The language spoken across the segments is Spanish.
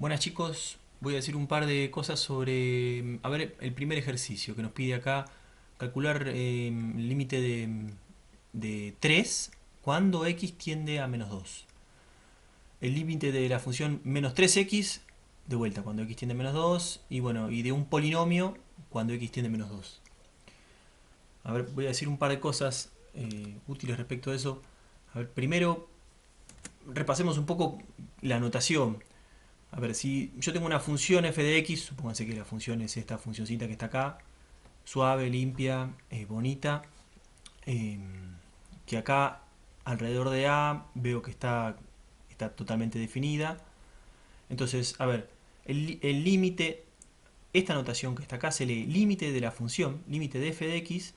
Buenas chicos, voy a decir un par de cosas sobre, a ver, el primer ejercicio que nos pide acá, calcular el límite de 3 cuando x tiende a menos 2. El límite de la función menos 3x, de vuelta, cuando x tiende a menos 2, y bueno, y de un polinomio cuando x tiende a menos 2. A ver, voy a decir un par de cosas útiles respecto a eso. A ver, primero, repasemos un poco la notación. A ver, si yo tengo una función f de x, supónganse que la función es esta funcioncita que está acá, suave, limpia, bonita, eh, que acá alrededor de a veo que está totalmente definida. Entonces, a ver, el límite, esta notación que está acá se lee límite de la función, límite de f de x,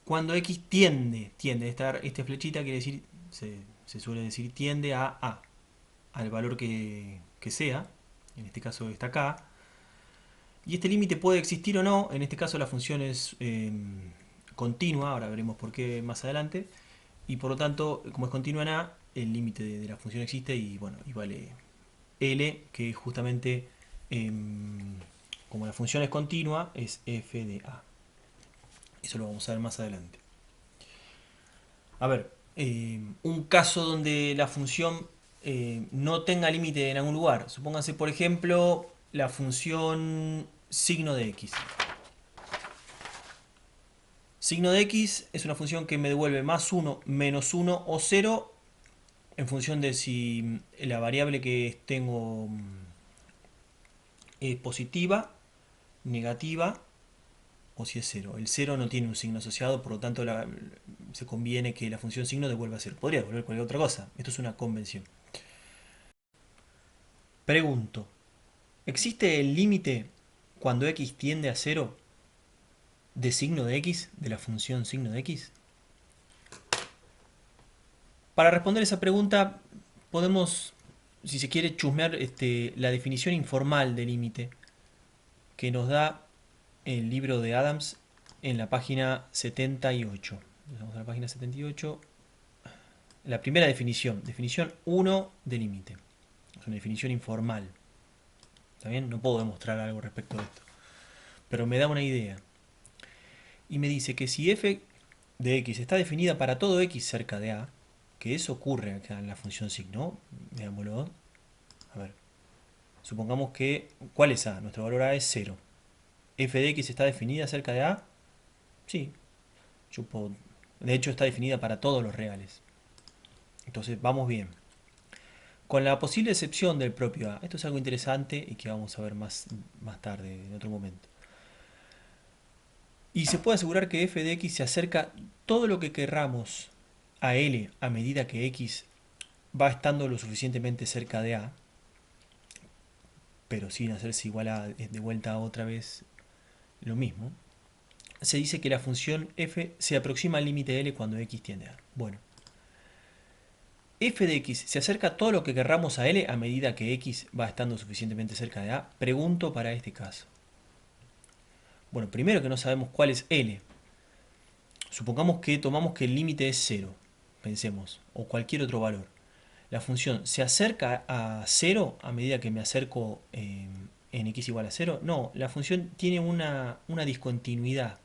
cuando x tiende, esta flechita quiere decir, se suele decir tiende a, al valor que sea, en este caso está acá. Y este límite puede existir o no, en este caso la función es continua, ahora veremos por qué más adelante, y por lo tanto, como es continua en A, el límite de la función existe y bueno, y vale L, que justamente, como la función es continua, es f de A. Eso lo vamos a ver más adelante. A ver, un caso donde la función no tenga límite en algún lugar. Supónganse, por ejemplo, la función signo de x. Signo de x es una función que me devuelve más 1, menos 1 o 0 en función de si la variable que tengo es positiva, negativa o si es 0. El 0 no tiene un signo asociado, por lo tanto se conviene que la función signo devuelva 0. Podría devolver cualquier otra cosa. Esto es una convención. Pregunto, ¿existe el límite cuando x tiende a 0 de signo de x, de la función signo de x? Para responder esa pregunta podemos, si se quiere, chusmear la definición informal de límite que nos da el libro de Adams en la página 78. Vamos a la página 78. La primera definición, definición 1 de límite. Es una definición informal. ¿Está bien? No puedo demostrar algo respecto de esto. Pero me da una idea. Y me dice que si f de x está definida para todo x cerca de a, que eso ocurre acá en la función signo, veámoslo. A ver, supongamos que, ¿cuál es a? Nuestro valor a es 0. ¿F de x está definida cerca de a? Sí. Yo puedo, de hecho está definida para todos los reales. Entonces vamos bien. Con la posible excepción del propio a. Esto es algo interesante y que vamos a ver más tarde, en otro momento. Y se puede asegurar que f de x se acerca todo lo que querramos a L a medida que x va estando lo suficientemente cerca de a, pero sin hacerse igual a de vuelta otra vez lo mismo. Se dice que la función f se aproxima al límite de L cuando x tiende a. Bueno, f de x se acerca todo lo que querramos a L a medida que x va estando suficientemente cerca de a. Pregunto para este caso. Bueno, primero que no sabemos cuál es L. Supongamos que tomamos que el límite es 0, pensemos, o cualquier otro valor. La función se acerca a 0 a medida que me acerco en x igual a 0. No, la función tiene una discontinuidad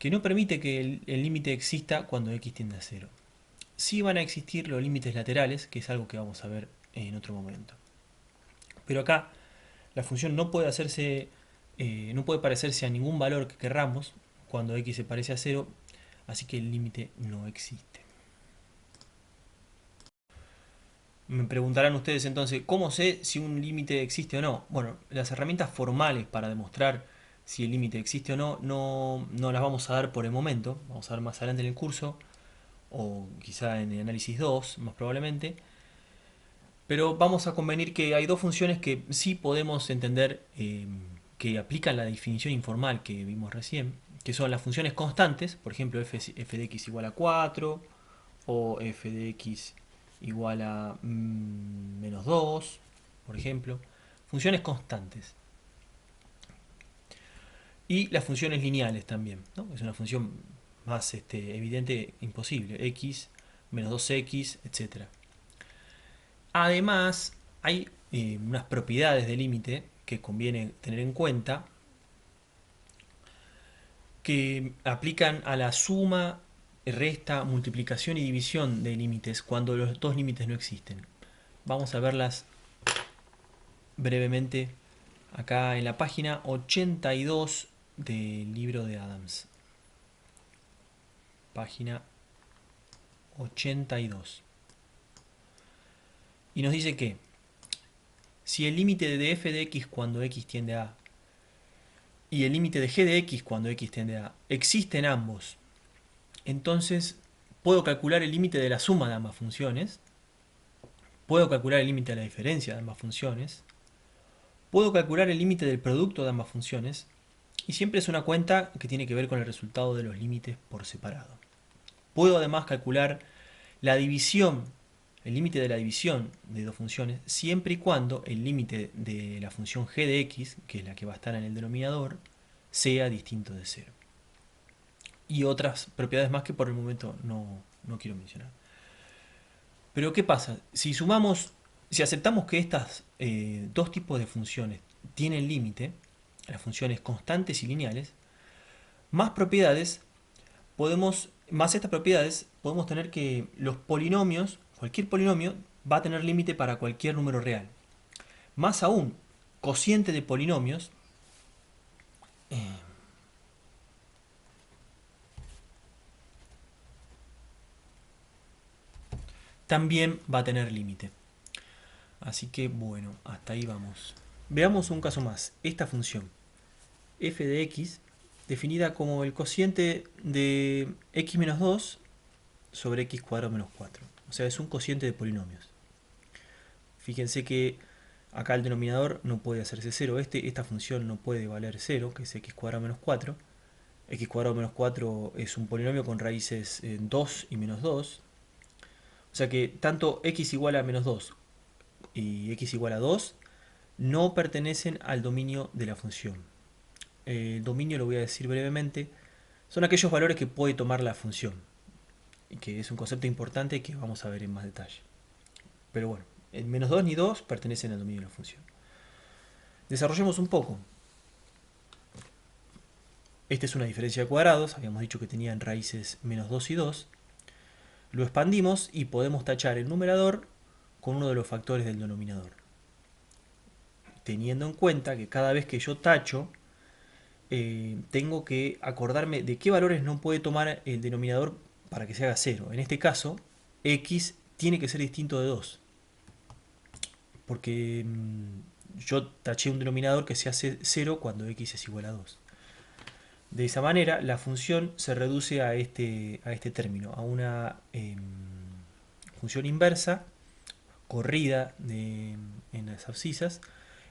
que no permite que el límite exista cuando x tiende a 0. Sí van a existir los límites laterales, que es algo que vamos a ver en otro momento. Pero acá la función no puede no puede parecerse a ningún valor que querramos cuando x se parece a 0, así que el límite no existe. Me preguntarán ustedes entonces, ¿cómo sé si un límite existe o no? Bueno, las herramientas formales para demostrar si el límite existe o no, no las vamos a dar por el momento, vamos a ver más adelante en el curso, o quizá en el análisis 2, más probablemente. Pero vamos a convenir que hay dos funciones que sí podemos entender que aplican la definición informal que vimos recién, que son las funciones constantes, por ejemplo f de x igual a 4 o f de x igual a menos 2, por ejemplo. Funciones constantes. Y las funciones lineales también, ¿no? Es una función más evidente, imposible. X, menos 2x, etc. Además, hay unas propiedades de límite que conviene tener en cuenta, que aplican a la suma, resta, multiplicación y división de límites cuando los dos límites no existen. Vamos a verlas brevemente acá en la página 82 del libro de Adams. Página 82. Y nos dice que si el límite de f de x cuando x tiende a y el límite de g de x cuando x tiende a existen ambos, entonces puedo calcular el límite de la suma de ambas funciones, puedo calcular el límite de la diferencia de ambas funciones, puedo calcular el límite del producto de ambas funciones, y siempre es una cuenta que tiene que ver con el resultado de los límites por separado. Puedo además calcular la división, el límite de la división de dos funciones, siempre y cuando el límite de la función g de x, que es la que va a estar en el denominador, sea distinto de 0. Y otras propiedades más que por el momento no quiero mencionar. Pero ¿qué pasa? Si sumamos, si aceptamos que estas dos tipos de funciones tienen límite, las funciones constantes y lineales, más propiedades más estas propiedades, podemos tener que los polinomios, cualquier polinomio, va a tener límite para cualquier número real. Más aún, cociente de polinomios también va a tener límite. Así que bueno, hasta ahí vamos. Veamos un caso más. Esta función f de x, definida como el cociente de x menos 2 sobre x cuadrado menos 4. O sea, es un cociente de polinomios. Fíjense que acá el denominador no puede hacerse 0. Esta función no puede valer 0, que es x cuadrado menos 4. X cuadrado menos 4 es un polinomio con raíces 2 y menos 2. O sea que tanto x igual a menos 2 y x igual a 2 no pertenecen al dominio de la función. El dominio, lo voy a decir brevemente, son aquellos valores que puede tomar la función, y que es un concepto importante que vamos a ver en más detalle. Pero bueno, el menos 2 ni 2 pertenecen al dominio de la función. Desarrollemos un poco. Esta es una diferencia de cuadrados, habíamos dicho que tenían raíces menos 2 y 2. Lo expandimos y podemos tachar el numerador con uno de los factores del denominador. Teniendo en cuenta que cada vez que yo tacho, tengo que acordarme de qué valores no puede tomar el denominador para que se haga 0. En este caso, x tiene que ser distinto de 2. Porque yo taché un denominador que se hace 0 cuando x es igual a 2. De esa manera, la función se reduce a este término, a una función inversa, corrida en las abscisas,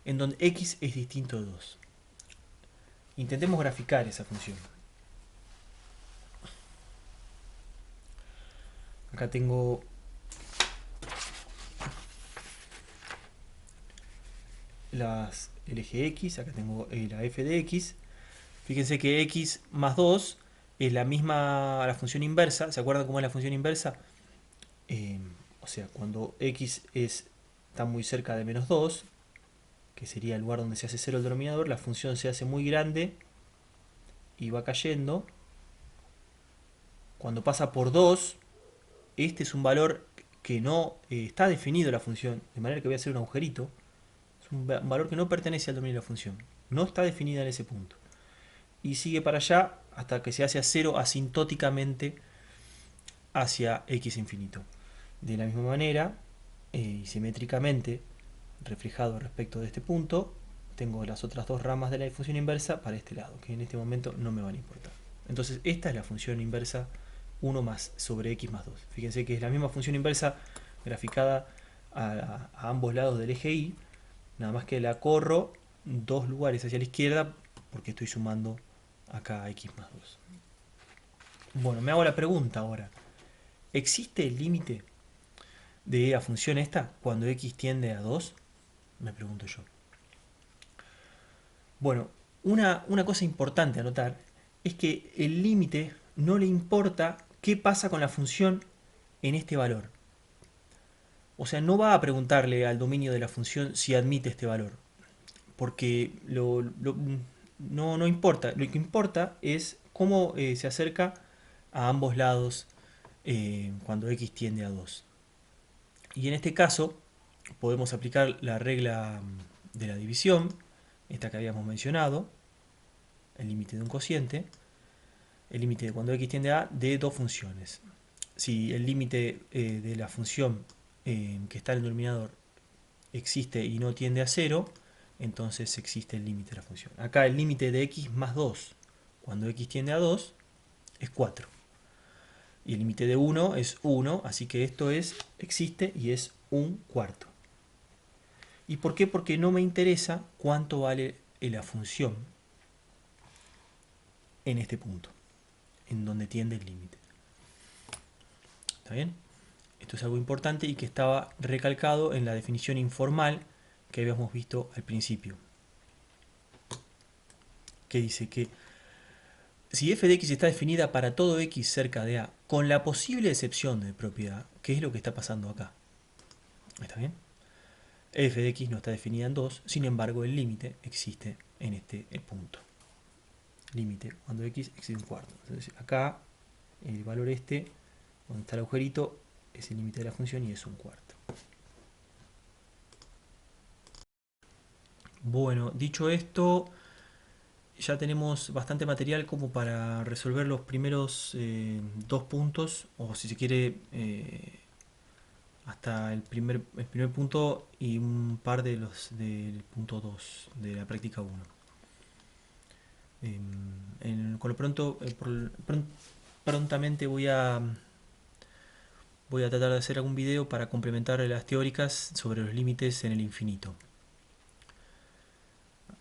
en donde x es distinto de 2. Intentemos graficar esa función. Acá tengo el eje x, acá tengo la f de x. Fíjense que x más 2 es la función inversa. ¿Se acuerdan cómo es la función inversa? O sea, cuando x está muy cerca de menos 2, que sería el lugar donde se hace 0 el denominador, la función se hace muy grande y va cayendo. Cuando pasa por 2, este es un valor que no está definido la función, de manera que voy a hacer un agujerito. Es un valor que no pertenece al dominio de la función. No está definida en ese punto. Y sigue para allá hasta que se hace a 0 asintóticamente hacia x infinito. De la misma manera, y simétricamente reflejado respecto de este punto, tengo las otras dos ramas de la función inversa para este lado, que en este momento no me van a importar. Entonces esta es la función inversa 1 más sobre x más 2. Fíjense que es la misma función inversa graficada a ambos lados del eje y, nada más que la corro 2 lugares hacia la izquierda porque estoy sumando acá x más 2. Bueno, me hago la pregunta ahora. ¿Existe el límite de la función esta cuando x tiende a 2? Me pregunto yo. Bueno, una cosa importante a notar es que el límite no le importa qué pasa con la función en este valor. O sea, no va a preguntarle al dominio de la función si admite este valor, porque no importa. Lo que importa es cómo se acerca a ambos lados cuando x tiende a 2. Y en este caso podemos aplicar la regla de la división, esta que habíamos mencionado, el límite de un cociente, el límite de cuando x tiende a de dos funciones. Si el límite de la función que está en el denominador existe y no tiende a cero, entonces existe el límite de la función. Acá el límite de x más 2, cuando x tiende a 2, es 4. Y el límite de 1 es 1, así que esto existe y es un cuarto. ¿Y por qué? Porque no me interesa cuánto vale la función en este punto, en donde tiende el límite. ¿Está bien? Esto es algo importante y que estaba recalcado en la definición informal que habíamos visto al principio, que dice que si f de x está definida para todo x cerca de a, con la posible excepción de propiedad, ¿qué es lo que está pasando acá? ¿Está bien? F de x no está definida en 2, sin embargo el límite existe en este punto. Límite cuando x existe un cuarto. Entonces acá el valor donde está el agujerito, es el límite de la función y es un cuarto. Bueno, dicho esto, ya tenemos bastante material como para resolver los primeros dos puntos, o si se quiere, hasta el primer punto y un par de los del punto 2 de la práctica 1. Con lo pronto, prontamente voy a tratar de hacer algún video para complementar las teóricas sobre los límites en el infinito.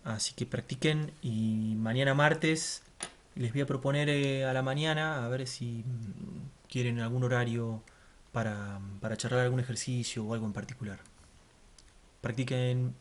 Así que practiquen y mañana martes les voy a proponer a la mañana a ver si quieren algún horario para charlar algún ejercicio o algo en particular. Practiquen.